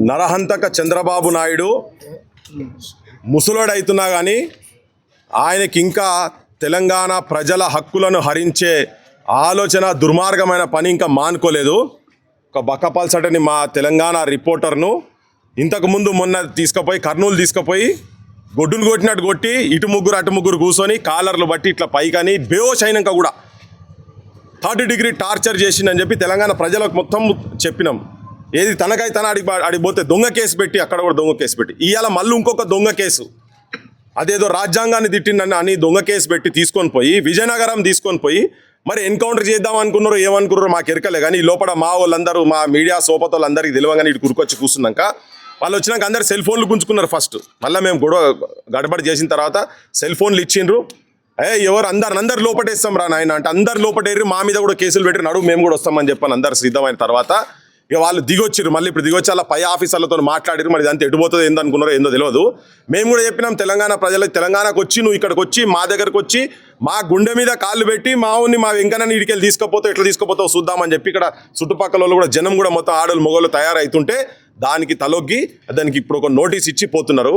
నరహంతక చంద్రబాబు నాయుడు ముసలోడైతున్నా కానీ ఆయనకి ఇంకా తెలంగాణ ప్రజల హక్కులను హరించే ఆలోచన దుర్మార్గమైన పని ఇంకా మానుకోలేదు. ఒక బక్కపల్సటని మా తెలంగాణ రిపోర్టర్ను ఇంతకుముందు మొన్న తీసుకుపోయి కర్నూలు తీసుకుపోయి గొడ్డును కొట్టినట్టు కొట్టి ఇటు ముగ్గురు అటు ముగ్గురు కూర్చొని కాలర్లు బట్టి ఇట్లా పైకని బేహోష్ అయినాక కూడా 3rd డిగ్రీ టార్చర్ చేసిందని చెప్పి తెలంగాణ ప్రజలకు మొత్తం చెప్పినాం. ఏది తనకై తన అడిగిపోతే దొంగ కేసు పెట్టి అక్కడ కూడా దొంగ కేసు పెట్టి ఇవాళ మళ్ళీ ఇంకొక దొంగ కేసు, అదేదో రాజ్యాంగాన్ని తిట్టిందని అని దొంగ కేసు పెట్టి తీసుకొని పోయి విజయనగరం తీసుకొని పోయి మరి ఎన్కౌంటర్ చేద్దాం అనుకున్నారో ఏమనుకున్నారో మాకు ఎరకలే. కానీ ఈ లోపల మా వాళ్ళందరూ మా మీడియా సోపతోళ్ళందరికీ తెలియగానే ఇటు కురుకొచ్చి కూర్చున్నాక వాళ్ళు వచ్చినాక అందరు సెల్ ఫోన్లు గుంజుకున్నారు ఫస్ట్. మళ్ళీ మేము గడబడి చేసిన తర్వాత సెల్ ఫోన్లు ఇచ్చిండ్రు. ఎవరు అందరు లోపటేస్తాం రా నాయన అంటే అందరు లోపటేరి మా మీద కూడా కేసులు పెట్టి నడువు మేము కూడా వస్తామని చెప్పని అందరు సిద్ధమైన తర్వాత ఇక వాళ్ళు దిగొచ్చారు. మళ్ళీ ఇప్పుడు దిగొచ్చి అలా పై ఆఫీసర్లతో మాట్లాడారు. మరి ఇదంతా ఎటుపోతుంది ఏందనుకున్నారో ఏందో తెలియదు. మేము కూడా చెప్పినాం తెలంగాణ ప్రజలకు, తెలంగాణకు వచ్చి నువ్వు ఇక్కడికి వచ్చి మా దగ్గరకు వచ్చి మా గుండె మీద కాళ్ళు పెట్టి మా వెంకన్న ఇడికెళ్ళి తీసుకుపోతావు ఎట్లా తీసుకుపోతావు చూద్దామని చెప్పి ఇక్కడ చుట్టుపక్కల వాళ్ళు కూడా జనం కూడా మొత్తం ఆడలు మొగోళ్ళు తయారవుతుంటే దానికి తలొగ్గి దానికి ఇప్పుడు ఒక నోటీస్ ఇచ్చి పోతున్నారు.